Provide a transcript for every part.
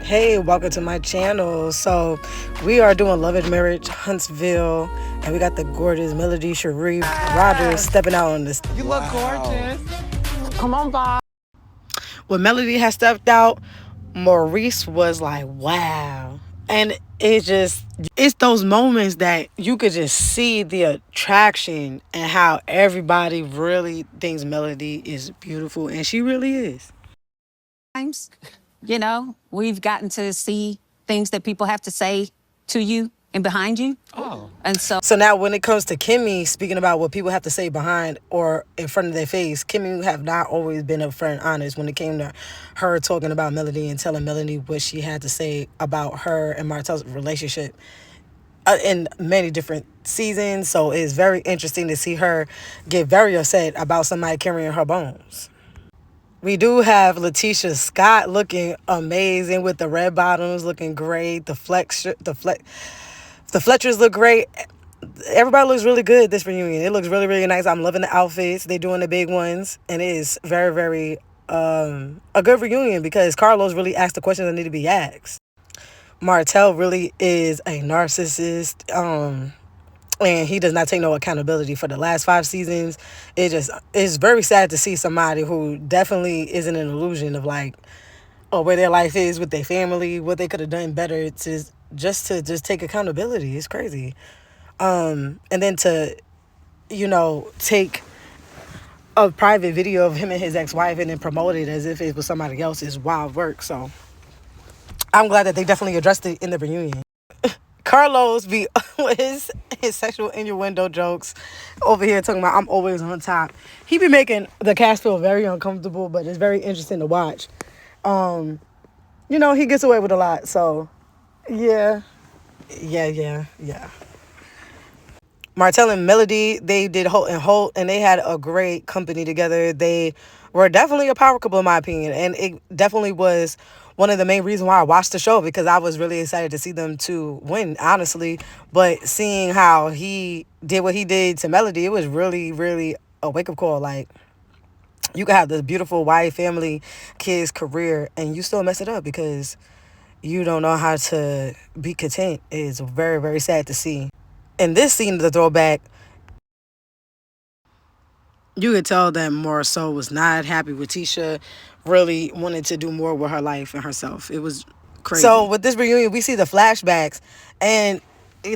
Hey, welcome to my channel. So we are doing Love and Marriage Huntsville, and we got the gorgeous Melody Sharif Rogers stepping out on this. You look gorgeous. Come on, Bob. When Melody had stepped out, Maurice was like, wow. And it's those moments that you could just see the attraction and how everybody really thinks Melody is beautiful, and she really is. Times, we've gotten to see things that people have to say to you and behind you. Oh. And so So now when it comes to Kimmy, speaking about what people have to say behind or in front of their face, Kimmy have not always been upfront and honest when it came to her talking about Melody and telling Melody what she had to say about her and Martell's relationship in many different seasons. So it's very interesting to see her get very upset about somebody carrying her bones. We do have Letitia Scott looking amazing with the red bottoms, looking great. The Fletchers look great. Everybody looks really good this reunion. It looks really, really nice. I'm loving the outfits. They're doing the big ones. And it is very, very a good reunion because Carlos really asked the questions that need to be asked. Martell really is a narcissist. And he does not take no accountability for the last 5 seasons. It's very sad to see somebody who definitely is in an illusion of like, or where their life is with their family, what they could have done better to take accountability. It's crazy. And then to, take a private video of him and his ex-wife and then promote it as if it was somebody else's wild work. So I'm glad that they definitely addressed it in the reunion. Carlos be with his sexual innuendo jokes over here talking about I'm always on top. He be making the cast feel very uncomfortable, but it's very interesting to watch. He gets away with a lot, so yeah. Martell and Melody, they did Holt and Holt, and they had a great company together. They were definitely a power couple, in my opinion, and it definitely was one of the main reasons why I watched the show, because I was really excited to see them to win, honestly. But seeing how he did what he did to Melody, it was really, really a wake-up call. Like, you can have this beautiful wife, family, kids, career, and you still mess it up because you don't know how to be content. It's very, very sad to see. In this scene of the throwback, you could tell that Marisol was not happy with Tisha, really wanted to do more with her life and herself. It was crazy. So with this reunion, we see the flashbacks, and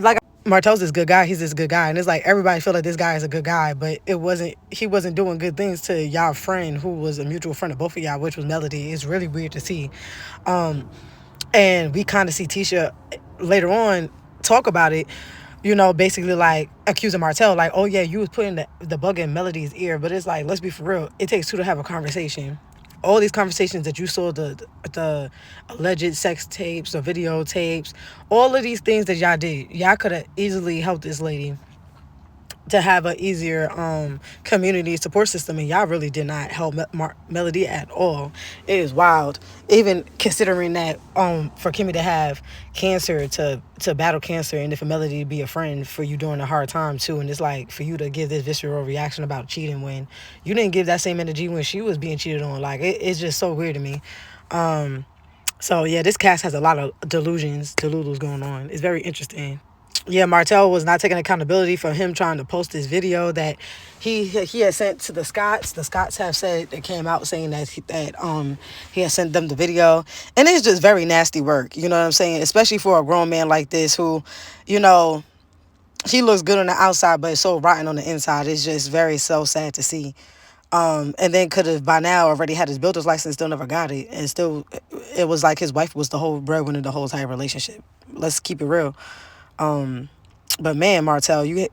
like Martell's this good guy, he's this good guy, and it's like everybody feel like this guy is a good guy, but he wasn't doing good things to y'all friend who was a mutual friend of both of y'all, which was Melody. It's really weird to see. And we kind of see Tisha later on talk about it, basically like accusing Martell, like, oh yeah, you was putting the bug in Melody's ear. But it's like, let's be for real. It takes two to have a conversation. All these conversations that you saw, the alleged sex tapes, the videotapes, all of these things that y'all did, y'all could have easily helped this lady to have an easier community support system, and y'all really did not help Melody at all. It is wild, even considering that for Kimmy to have cancer, to battle cancer, and for Melody to be a friend for you during a hard time too. And it's like, for you to give this visceral reaction about cheating when you didn't give that same energy when she was being cheated on. Like, it's just so weird to me. So yeah, this cast has a lot of delulus going on. It's very interesting. Yeah, Martell was not taking accountability for him trying to post this video that he had sent to the Scotts. The Scotts have said, they came out saying that he had sent them the video, and it's just very nasty work. You know what I'm saying? Especially for a grown man like this who, he looks good on the outside, but it's so rotten on the inside. It's just so sad to see. And then could have by now already had his builder's license, still never got it, and still it was like his wife was the whole breadwinner of the whole entire relationship. Let's keep it real. But man, Martell, you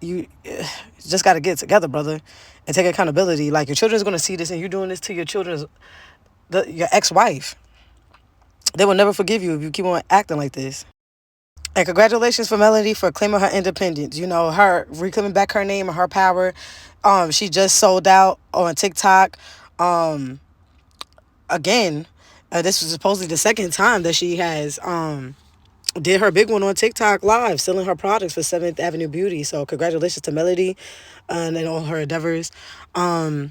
just got to get it together, brother, and take accountability. Like, your children's going to see this, and you're doing this to your ex-wife. They will never forgive you if you keep on acting like this. And congratulations for Melody for claiming her independence. Her reclaiming back her name and her power. She just sold out on TikTok. Again, this was supposedly the second time that she has did her big one on TikTok live, selling her products for 7th Avenue Beauty. So congratulations to Melody and all her endeavors. And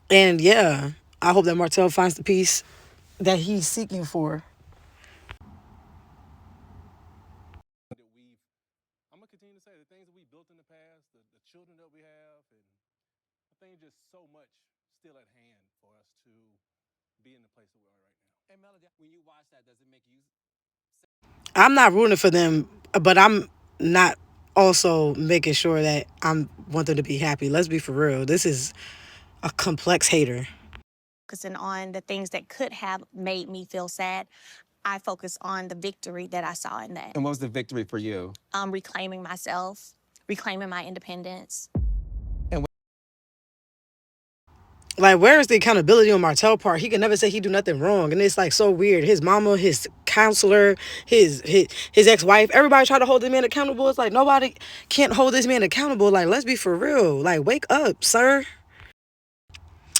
yeah, I hope that Martell finds the peace that he's seeking for. so much still at hand for us to be in the place that we are right now. Hey, Melody, when you watch that, does it make you? I'm not rooting for them, but I'm not also making sure that I want them to be happy. Let's be for real. This is a complex hater. Focusing on the things that could have made me feel sad, I focus on the victory that I saw in that. And what was the victory for you? Reclaiming myself, reclaiming my independence. Like, where is the accountability on Martell part? He can never say he do nothing wrong, and it's like so weird. His mama, his counselor, his ex-wife, everybody try to hold this man accountable. It's like nobody can't hold this man accountable. Like, let's be for real. Like, wake up, sir.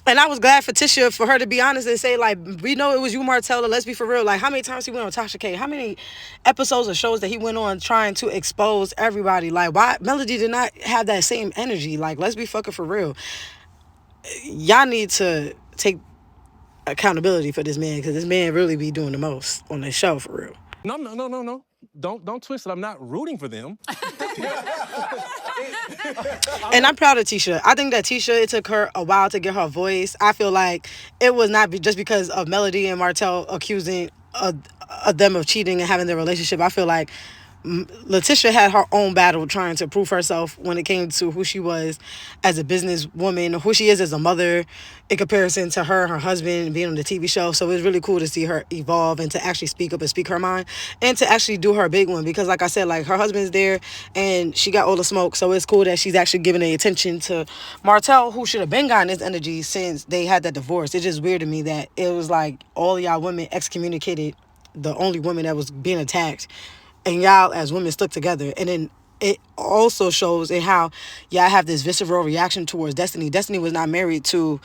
And I was glad for Tisha for her to be honest and say, like, we know it was you, Martell. Let's be for real. Like, how many times he went on Tasha K? How many episodes or shows that he went on trying to expose everybody? Like, why Melody did not have that same energy? Like, let's be fucking for real. Y'all need to take accountability for this man, because this man really be doing the most on the show for real. No. Don't twist it. I'm not rooting for them. And I'm proud of Tisha. I think that Tisha, it took her a while to get her voice. I feel like it was not just because of Melody and Martell accusing of them of cheating and having their relationship. I feel like Letitia had her own battle trying to prove herself when it came to who she was as a businesswoman, who she is as a mother in comparison to her and her husband being on the TV show. So it's really cool to see her evolve and to actually speak up and speak her mind and to actually do her big one, because like I said, like, her husband's there and she got all the smoke. So it's cool that she's actually giving the attention to Martell, who should have been gotten his energy since they had that divorce. It's just weird to me that it was like all y'all women excommunicated the only woman that was being attacked, and y'all as women stuck together. And then it also shows in how y'all have this visceral reaction towards Destiny. Destiny was not married to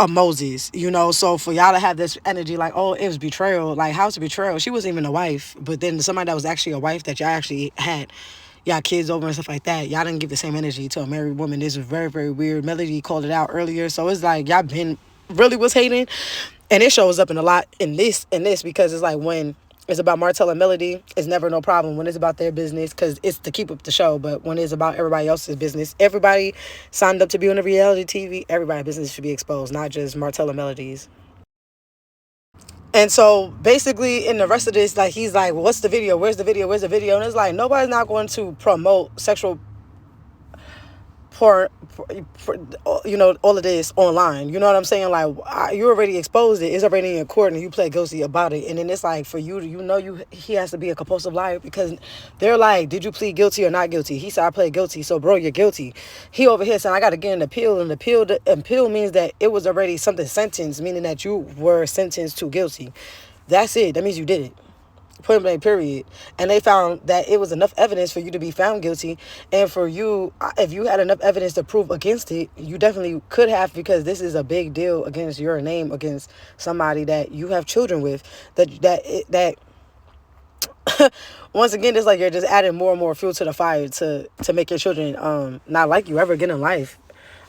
Moses, you know. So for y'all to have this energy like, oh, it was betrayal. Like, how's it betrayal? She wasn't even a wife, but then somebody that was actually a wife that y'all actually had y'all kids over and stuff like that, y'all didn't give the same energy to a married woman. This is very, very weird. Melody called it out earlier. So it's like y'all been really was hating, and it shows up in a lot in this because it's like when it's about Martell and Melody, it's never no problem. When it's about their business, because it's to keep up the show, but when it's about everybody else's business, everybody signed up to be on the reality TV, everybody's business should be exposed, not just Martell and Melody's. And so basically in the rest of this, like, he's like, well, what's the video? Where's the video? Where's the video? And it's like, nobody's not going to promote sexual for you know, all of this online. You know what I'm saying? Like, you already exposed it. It's already in court and you pled guilty about it. And then it's like, for you to, you know, he has to be a compulsive liar, because they're like, did you plead guilty or not guilty? He said, I pled guilty. So bro, you're guilty. He over here saying, I got to get an appeal. And the appeal means that it was already something sentenced, meaning that you were sentenced to guilty. That's it. That means you did it. Point blank, period. And they found that it was enough evidence for you to be found guilty, and for you, if you had enough evidence to prove against it, you definitely could have, because this is a big deal against your name, against somebody that you have children with, that once again, it's like you're just adding more and more fuel to the fire to make your children not like you ever again in life.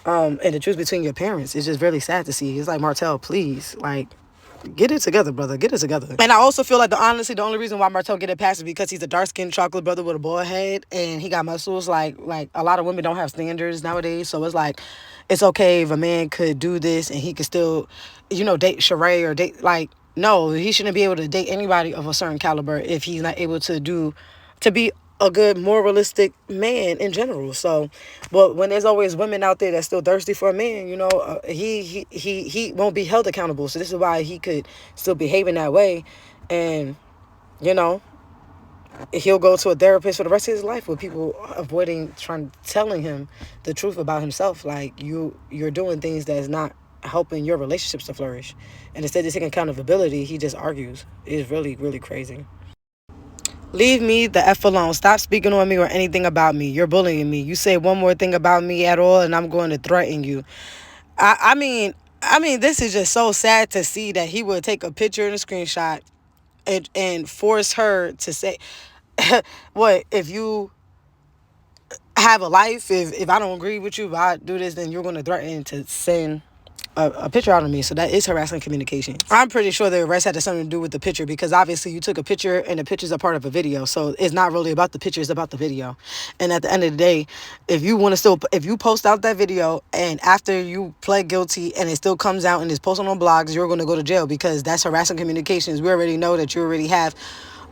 And the truth between your parents is just really sad to see. It's like, Martell, please, like, get it together, brother. Get it together. And I also feel like, honestly, the only reason why Martell get it past is because he's a dark-skinned chocolate brother with a bald head, and he got muscles. Like a lot of women don't have standards nowadays, so it's like, it's okay if a man could do this and he could still, you know, date Sheree or date, like, no, he shouldn't be able to date anybody of a certain caliber if he's not able to be a good moralistic man in general. So, but when there's always women out there that's still thirsty for a man, you know, he won't be held accountable. So this is why he could still behave in that way, and you know, he'll go to a therapist for the rest of his life with people telling him the truth about himself. Like, you're doing things that's not helping your relationships to flourish, and instead of taking accountability, he just argues. It's really, really crazy. Leave me the F alone. Stop speaking on me or anything about me. You're bullying me. You say one more thing about me at all, and I'm going to threaten you. I mean, this is just so sad to see that he would take a picture and a screenshot and force her to say, what, if you have a life, if I don't agree with you, if I do this, then you're going to threaten to send a picture out of me. So that is harassing communication. I'm pretty sure the arrest had something to do with the picture, because obviously you took a picture and the picture's a part of a video. So it's not really about the picture, it's about the video. And at the end of the day, if you post out that video and after you pled guilty and it still comes out and is posted on blogs, you're going to go to jail, because that's harassing communications. We already know that you already have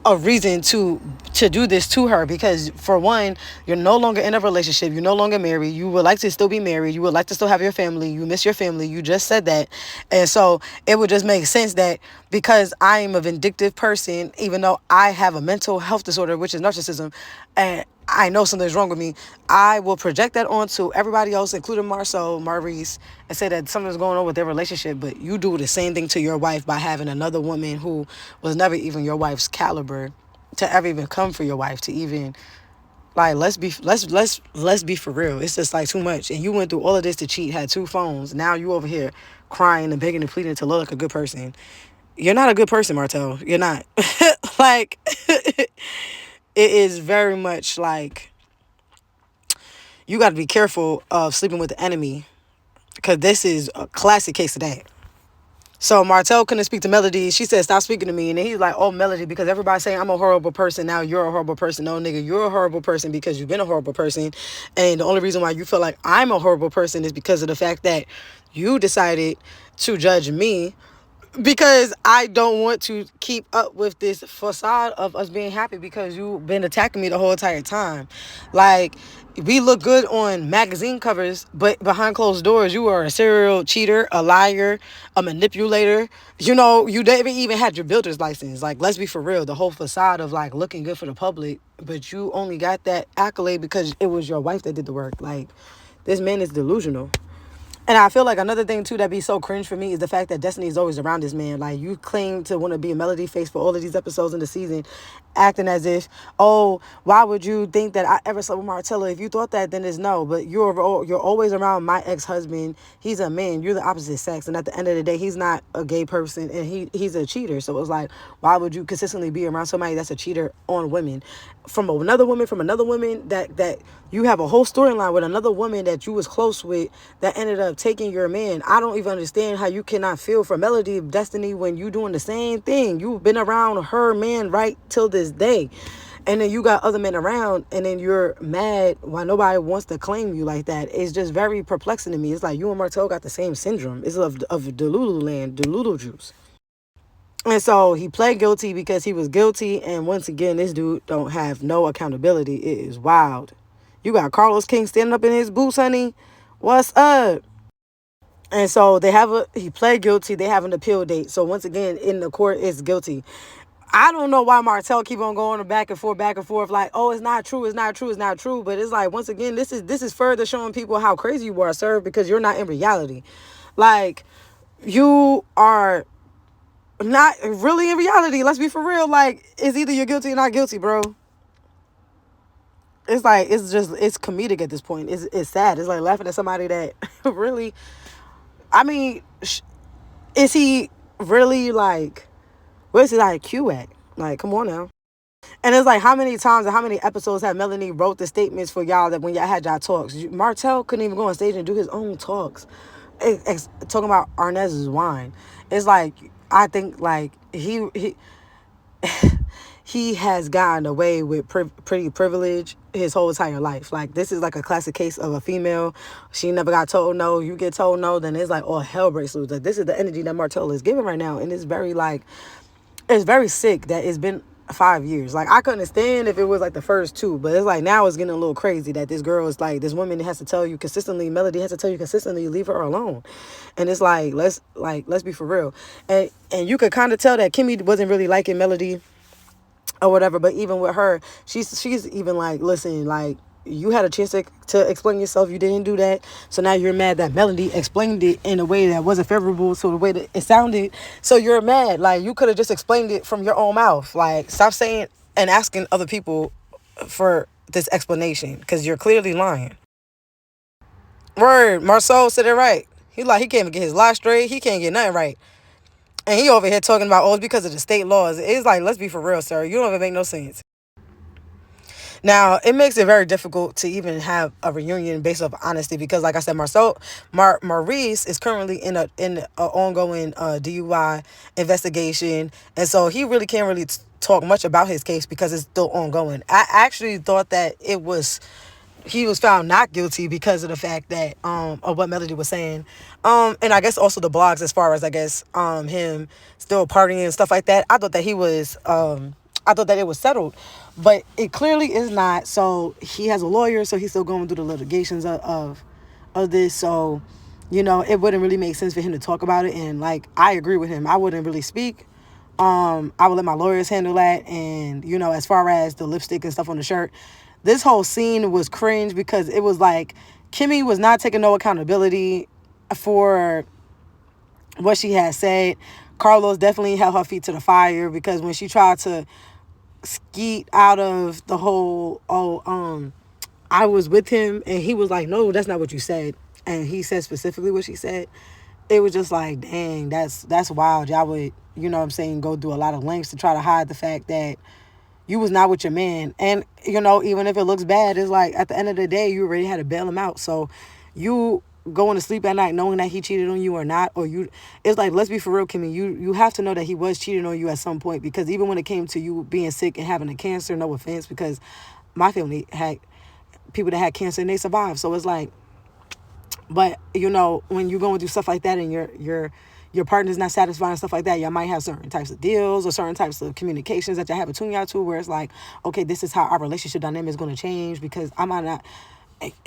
a reason to do this to her, because for one, you're no longer in a relationship, you're no longer married, you would like to still be married, you would like to still have your family, you miss your family, you just said that. And so it would just make sense that because I am a vindictive person, even though I have a mental health disorder, which is narcissism, and I know something's wrong with me, I will project that onto everybody else, including Marceau, Maurice, and say that something's going on with their relationship. But you do the same thing to your wife by having another woman who was never even your wife's caliber to ever even come for your wife, to even, like, let's be for real. It's just like too much. And you went through all of this to cheat, had 2 phones. Now you over here crying and begging and pleading to look like a good person. You're not a good person, Martell. You're not. Like, it is very much like you got to be careful of sleeping with the enemy, because this is a classic case of that. So Martell couldn't speak to Melody. She said, stop speaking to me. And then he's like, oh, Melody, because everybody's saying I'm a horrible person. Now you're a horrible person. No, nigga, you're a horrible person because you've been a horrible person. And the only reason why you feel like I'm a horrible person is because of the fact that you decided to judge me, because I don't want to keep up with this facade of us being happy, because you've been attacking me the whole entire time. Like, we look good on magazine covers, but behind closed doors, you are a serial cheater, a liar, a manipulator. You know, you never even had your builder's license. Like, let's be for real. The whole facade of, like, looking good for the public, but you only got that accolade because it was your wife that did the work. Like, this man is delusional. And I feel like another thing, too, that be so cringe for me is the fact that Destiny is always around this man. Like, you claim to want to be a Melody face for all of these episodes in the season, acting as if, oh, why would you think that I ever slept with Martella? If you thought that, then it's no. But you're always around my ex-husband. He's a man. You're the opposite sex. And at the end of the day, he's not a gay person, and he's a cheater. So it's like, why would you consistently be around somebody that's a cheater on women? From another woman, that you have a whole storyline with another woman that you was close with that ended up taking your man. I don't even understand how you cannot feel for Melody Destiny when you doing the same thing. You've been around her man right till this day. And then you got other men around, and then you're mad why nobody wants to claim you like that. It's just very perplexing to me. It's like you and Martell got the same syndrome. It's of Delulu land, Delulu juice. And so he pled guilty because he was guilty. And once again, this dude don't have no accountability. It is wild. You got Carlos King standing up in his boots, honey. What's up? And so he pled guilty. They have an appeal date. So once again, in the court, it's guilty. I don't know why Martell keep on going back and forth, like, oh, it's not true. But it's like, once again, this is further showing people how crazy you are, sir, because you're not in reality. Like, you are not really in reality. Let's be for real. Like, it's either you're guilty or not guilty, bro. It's like, it's comedic at this point. It's sad. It's like laughing at somebody that really, I mean, is he really, like, where's his IQ at? Like, come on now. And it's like, how many times and how many episodes have Melanie wrote the statements for y'all that when y'all had y'all talks? Martell couldn't even go on stage and do his own talks. Talking about Arnez's wine. It's like, I think, like, he has gotten away with pretty privilege his whole entire life. Like, this is like a classic case of a female. She never got told no. You get told no, then it's like, oh, hell breaks loose. Like, this is the energy that Martell is giving right now. And it's very, like, it's very sick that it's been 5 years. Like, I could understand if it was like the first 2, but it's like now it's getting a little crazy that this girl is like, this woman has to tell you consistently, Melody has to tell you consistently, leave her alone. And it's like, let's be for real. And you could kind of tell that Kimmy wasn't really liking Melody or whatever, but even with her, she's even like, listen, like, you had a chance to explain yourself. You didn't do that. So now you're mad that Melody explained it in a way that wasn't favorable to the way that it sounded. So you're mad. Like, you could have just explained it from your own mouth. Like, stop saying and asking other people for this explanation, because you're clearly lying. Word, Marceau said it right. He can't even get his lie straight. He can't get nothing right. And he over here talking about, oh, it's because of the state laws. It's like, let's be for real, sir. You don't even make no sense. Now, it makes it very difficult to even have a reunion based off honesty because, like I said, Maurice is currently in a ongoing DUI investigation, and so he really can't really talk much about his case because it's still ongoing. I actually thought that he was found not guilty because of the fact that of what Melody was saying, and I guess also the blogs as far as I guess him still partying and stuff like that. I thought that he was I thought that it was settled, but it clearly is not. So he has a lawyer, so he's still going through the litigations of this. So it wouldn't really make sense for him to talk about it. And like I agree with him, I wouldn't really speak. I would let my lawyers handle that. And as far as the lipstick and stuff on the shirt, this whole scene was cringe because it was like Kimmy was not taking no accountability for what she had said. Carlos definitely held her feet to the fire because when she tried to skeet out of the whole I was with him, and he was like, no, that's not what you said, and he said specifically what she said. It was just like, dang, that's wild. Y'all would, what I'm saying, go through a lot of lengths to try to hide the fact that you was not with your man. And even if it looks bad, it's like at the end of the day you already had to bail him out. So you going to sleep at night knowing that he cheated on you or not, or it's like, let's be for real, Kimmy, you have to know that he was cheating on you at some point, because even when it came to you being sick and having a cancer, no offense, because my family had people that had cancer and they survived. So it's like, but when you're going through stuff like that and your partner's not satisfied and stuff like that, y'all might have certain types of deals or certain types of communications that y'all have between y'all two, where it's like, okay, this is how our relationship dynamic is going to change because I might not.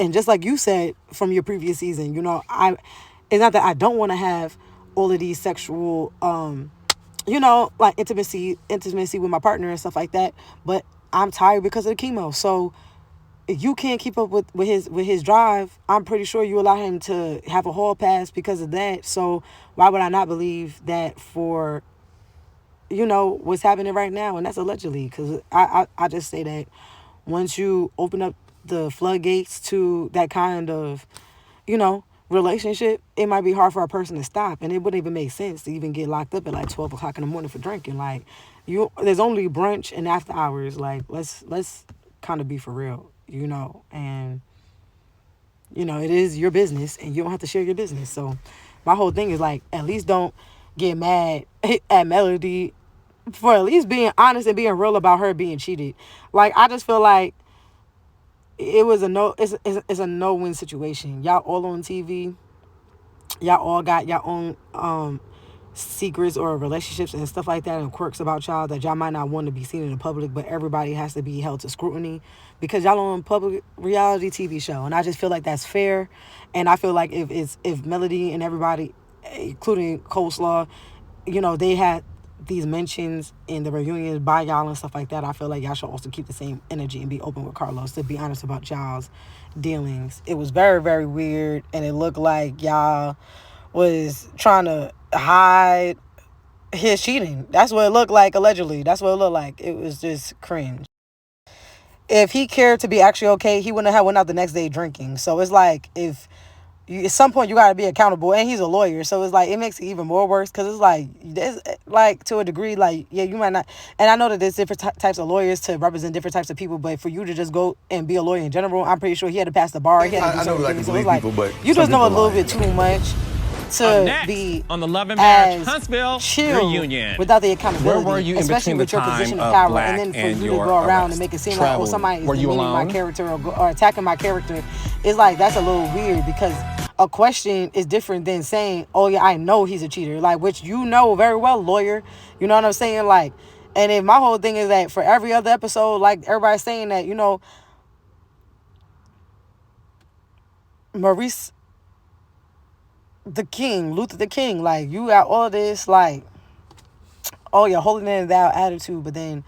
And just like you said from your previous season, it's not that I don't want to have all of these sexual, like intimacy with my partner and stuff like that, but I'm tired because of the chemo. So if you can't keep up with his drive, I'm pretty sure you allow him to have a hall pass because of that. So why would I not believe that for what's happening right now? And that's allegedly, because I just say that once you open up the floodgates to that kind of relationship, it might be hard for a person to stop, and it wouldn't even make sense to even get locked up at like 12 o'clock in the morning for drinking. Like, there's only brunch and after hours. Like, let's kind of be for real, and it is your business and you don't have to share your business. So my whole thing is like, at least don't get mad at Melody for at least being honest and being real about her being cheated. Like, I just feel like it was it's a no-win situation. Y'all all on TV, y'all all got your own secrets or relationships and stuff like that and quirks about y'all that y'all might not want to be seen in the public, but everybody has to be held to scrutiny because y'all on a public reality TV show. And I just feel like that's fair. And I feel like if Melody and everybody, including Coleslaw, they had these mentions in the reunions by y'all and stuff like that, I feel like y'all should also keep the same energy and be open with Carlos to be honest about y'all's dealings. It was very, very weird, and it looked like y'all was trying to hide his cheating. That's what it looked like, allegedly. That's what it looked like. It was just cringe. If he cared to be actually okay, he wouldn't have went out the next day drinking. So it's like, at some point you got to be accountable, and he's a lawyer, so it's like it makes it even more worse because it's like to a degree, like, yeah, you might not, and I know that there's different types of lawyers to represent different types of people, but for you to just go and be a lawyer in general, I'm pretty sure he had to pass the bar, he had to do certain things. So it's like, you just know a little bit too much to be on the Love and Marriage as Huntsville chill reunion. without the accountability. Where were you in especially between with the your time position of of power, Black and then for and you to your go around arrest? and make it seem like, Travel. somebody is Were you demeaning my alone? character or attacking my character. It's like, that's a little weird because a question is different than saying, oh yeah, I know he's a cheater, like, which very well, lawyer. You know what I'm saying? Like, and if my whole thing is that for every other episode, like, everybody's saying that, Maurice the King, Luther the King, like, you got all this, like, oh, you're holding in thou attitude, but then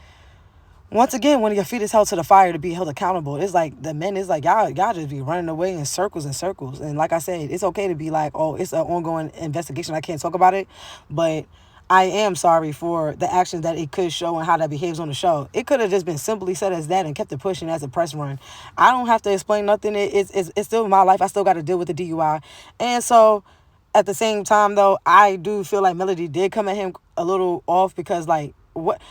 once again, when your feet is held to the fire to be held accountable, it's like the men is like, y'all just be running away in circles and circles. And like I said, it's okay to be like, oh, it's an ongoing investigation, I can't talk about it, but I am sorry for the actions that it could show and how that behaves on the show. It could have just been simply said as that and kept it pushing as a press run. I don't have to explain nothing. It's still my life. I still got to deal with the DUI. And so at the same time, though, I do feel like Melody did come at him a little off because, like, what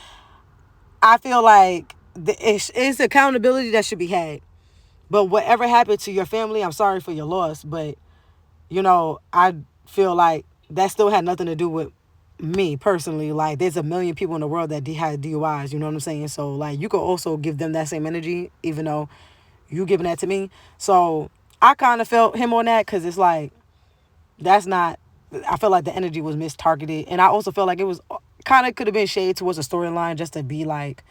I feel like it's accountability that should be had. But whatever happened to your family, I'm sorry for your loss. But, I feel like that still had nothing to do with me personally. Like, there's a million people in the world that had DUIs, you know what I'm saying? So, like, you could also give them that same energy, even though you giving that to me. So, I kind of felt him on that because it's like, that's not, I feel like the energy was mistargeted. And I also felt like it was kind of could have been shade towards a storyline just to be like,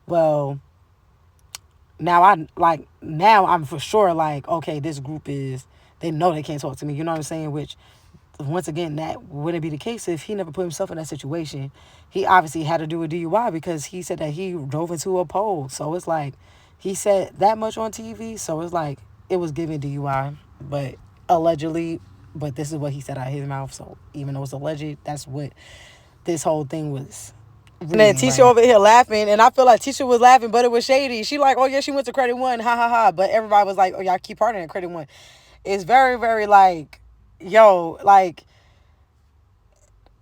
well, now I'm for sure like, okay, this group they know they can't talk to me, you know what I'm saying? Which, once again, that wouldn't be the case if he never put himself in that situation. He obviously had to do a DUI because he said that he drove into a pole. So it's like, he said that much on TV. So it's like, it was given DUI, but allegedly, but this is what he said out of his mouth. So even though it's alleged, that's what this whole thing was. And then Tisha over here laughing, and I feel like Tisha was laughing, but it was shady. She like, oh yeah, she went to Credit One, ha ha ha. But everybody was like, oh, y'all keep partying at Credit One. It's very, very like, yo, like,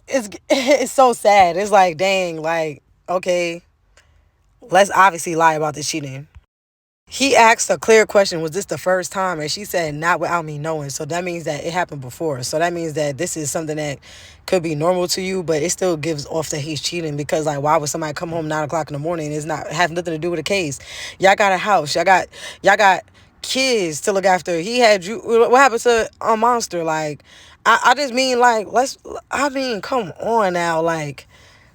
it's so sad. It's like, dang, like, okay, let's obviously lie about this cheating. He asked a clear question, was this the first time? And she said, not without me knowing. So that means that it happened before. So that means that this is something that could be normal to you, but it still gives off that he's cheating because, like, why would somebody come home 9 o'clock in the morning? It's not have nothing to do with the case. Y'all got a house. Y'all got kids to look after. He had you. What happened to a monster? Like, I just mean, like, come on now. Like,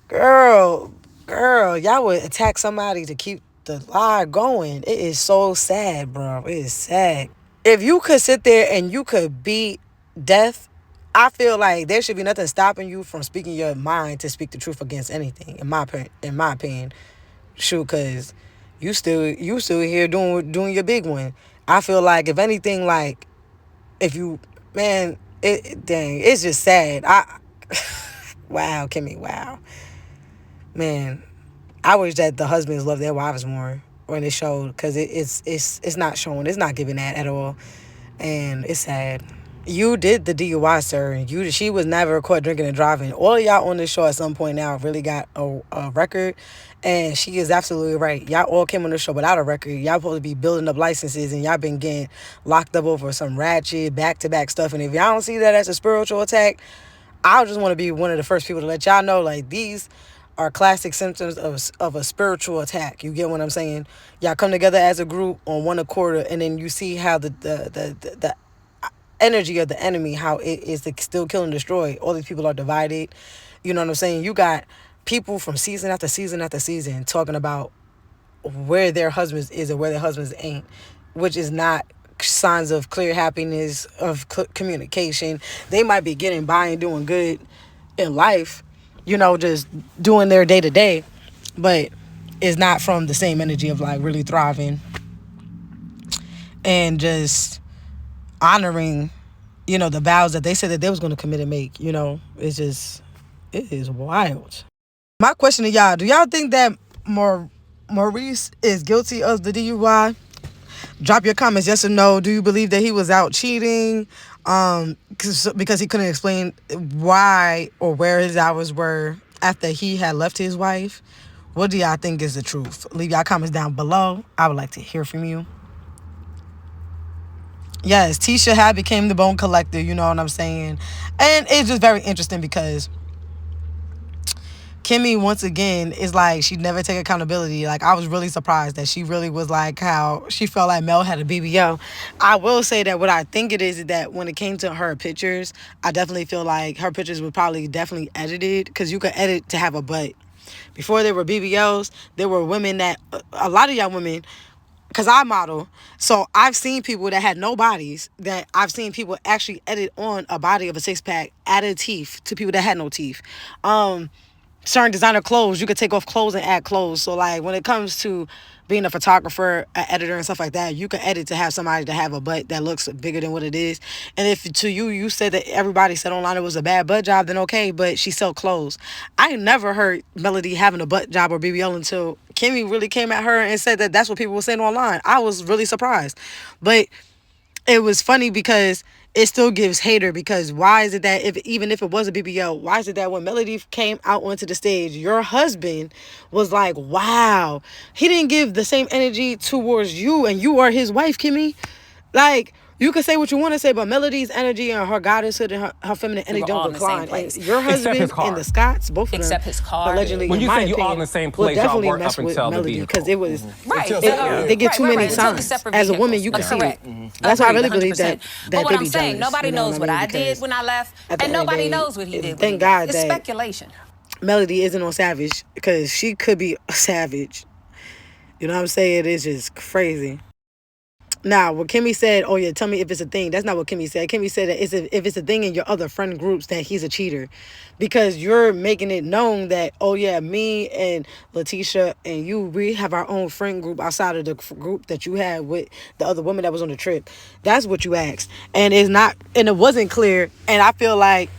girl, y'all would attack somebody to keep the lie going. It is so sad, bro. It is sad. If you could sit there and you could beat death, I feel like there should be nothing stopping you from speaking your mind to speak the truth against anything. In my opinion, shoot, cause you still here doing your big one. I feel like if anything, like, if you, man, dang, it's just sad. Wow, Kimmy, wow, man. I wish that the husbands love their wives more when it showed, because it's not showing. It's not giving that at all, and it's sad. You did the DUI, sir, and she was never caught drinking and driving. All of y'all on this show at some point now really got a record, and she is absolutely right. Y'all all came on the show without a record. Y'all supposed to be building up licenses, and y'all been getting locked up over some ratchet back-to-back stuff. And if y'all don't see that as a spiritual attack, I just want to be one of the first people to let y'all know, like, these are classic symptoms of a spiritual attack. You get what I'm saying? Y'all come together as a group on one accord, and then you see how the energy of the enemy, how it is to still kill and destroy. All these people are divided. You know what I'm saying? You got people from season after season after season talking about where their husbands is and where their husbands ain't, which is not signs of clear happiness, of communication. They might be getting by and doing good in life, just doing their day to day, but it's not from the same energy of, like, really thriving and just honoring, the vows that they said that they was going to commit and make. It is wild. My question to y'all, do y'all think that Maurice is guilty of the DUI? Drop your comments, yes or no. Do you believe that he was out cheating because he couldn't explain why or where his hours were after he had left his wife? What do y'all think is the truth? Leave y'all comments down below. I would like to hear from you. Yes, Tisha had became the bone collector, you know what I'm saying? And it's just very interesting because Kimmy, once again, is like, she never take accountability. Like, I was really surprised that she really was like how she felt like Mel had a BBL. I will say that what I think it is that when it came to her pictures, I definitely feel like her pictures were probably definitely edited, because you could edit to have a butt. Before there were BBLs, there were women that, a lot of y'all women, because I model, so I've seen people that had no bodies, that I've seen people actually edit on a body of a six-pack, added teeth to people that had no teeth. Certain designer clothes, you could take off clothes and add clothes. So, like, when it comes to being a photographer, an editor, and stuff like that, you can edit to have somebody to have a butt that looks bigger than what it is. And if to you said that everybody said online it was a bad butt job, then okay, but she sell clothes. I never heard Melody having a butt job or BBL until Kimmy really came at her and said that that's what people were saying online. I was really surprised. But it was funny because it still gives hater, because why is it that even if it was a BBL, why is it that when Melody came out onto the stage, your husband was like, wow, he didn't give the same energy towards you, and you are his wife, Kimmy. Like, you can say what you want to say, but Melody's energy and her goddesshood and her feminine energy don't decline. And your husband and the Scotts, both of them, allegedly, when in you my say you all in opinion, the same will place, y'all definitely work mess up with until the Melody, vehicle. because it was Right. they get too many Until the signs. separate As a woman, vehicles. you can That's see it. correct. That's why I really Agreed, believe that 100%. they But what be I'm saying, jealous, nobody you know knows what what I mean? I did Because when I left, at the and end of the nobody day, knows what he did. thank God It's that speculation. Melody isn't on Savage, because she could be a savage. You know what I'm saying? It's just crazy. Now, what Kimmy said, oh yeah, tell me if it's a thing. That's not what Kimmy said. Kimmy said that if it's a thing in your other friend groups that he's a cheater, because you're making it known that, oh yeah, me and Letitia and you, we have our own friend group outside of the group that you had with the other woman that was on the trip. That's what you asked, and it wasn't clear. And I feel like,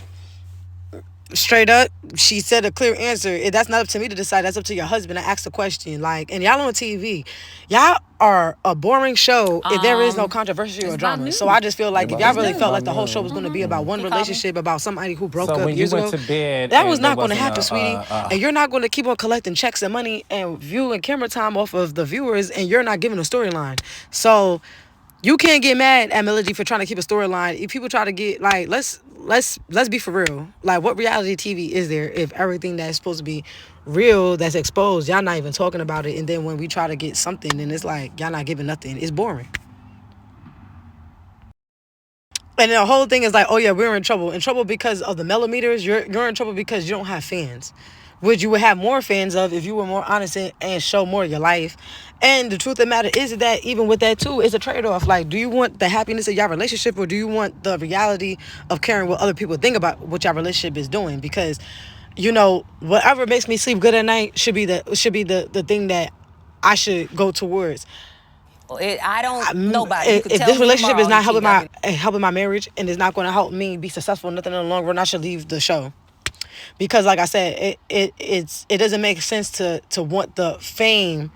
straight up, she said a clear answer. That's not up to me to decide. That's up to your husband. I asked the question. Like, and y'all on TV, y'all are a boring show if there is no controversy or drama. So I just feel like if y'all really felt like the whole show was going to be about one relationship, about somebody who broke So up when you years went ago, to bed, that was and there not going to wasn't happen, sweetie. And you're not going to keep on collecting checks and money and view and camera time off of the viewers, and you're not giving a storyline. So you can't get mad at Melody for trying to keep a storyline. If people try to get, like, let's be for real. Like, what reality TV is there if everything that's supposed to be real, that's exposed, y'all not even talking about it? And then when we try to get something, and it's like y'all not giving nothing, it's boring. And the whole thing is like, oh yeah, we're in trouble. In trouble because of the millimeters. You're in trouble because you don't have fans. Which you would have more fans of if you were more honest and show more of your life. And the truth of the matter is that even with that too, it's a trade-off. Like, do you want the happiness of your relationship, or do you want the reality of caring what other people think about what your relationship is doing? Because, whatever makes me sleep good at night should be the thing that I should go towards. I don't. Nobody. You could If tell this me relationship tomorrow is not you cheated. helping my marriage, and it's not going to help me be successful, nothing in the long run, I should leave the show. Because, like I said, it doesn't make sense to want the fame,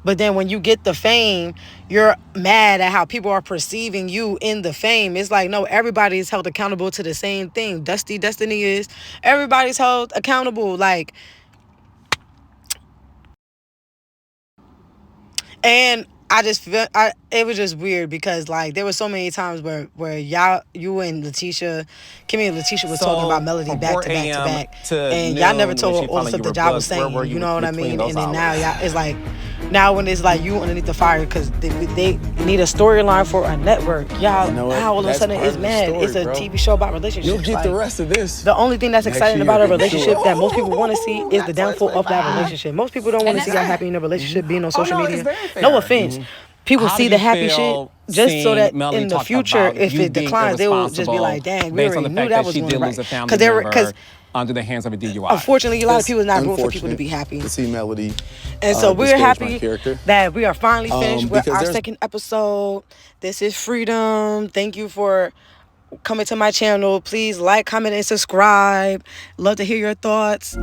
but then when you get the fame, you're mad at how people are perceiving you in the fame. It's like, no, everybody's held accountable to the same thing. Destiny is, everybody's held accountable. Like, and I just feel it was just weird because, like, there were so many times where you and Letitia, Kimmy and Letitia was talking about Melody from back 4 to back to a.m. back, to and y'all never noon, when told she her all the found out stuff you that were y'all was booked, where were saying. you You know what I between mean? those And then now hours? y'all, it's like, now when it's like you underneath the fire because they need a storyline for a network. Y'all, You know what? now all of a That's sudden part it's of the mad. story, It's a bro. TV show about relationships. You'll get the Like, rest of this. the only thing that's next exciting year, about a for relationship sure. that most people want to see is the downfall of that relationship. Most people don't want to see y'all happy in a relationship, being on social no, media. it's very fair. No offense. People How do see the you happy shit feel just so seeing that Melody in the talk future, about if you it being declines, they will just be irresponsible like, dang, we based on already the knew fact that that was she going did right. lose a family Because member under the hands of a DUI? unfortunately, a lot of It's people is not rooting for people to unfortunate be happy. to see Melody And so we're disparage my happy character. that we are finally finished with Because our there's second episode. This is Freedom. Thank you for coming to my channel. Please like, comment, and subscribe. Love to hear your thoughts.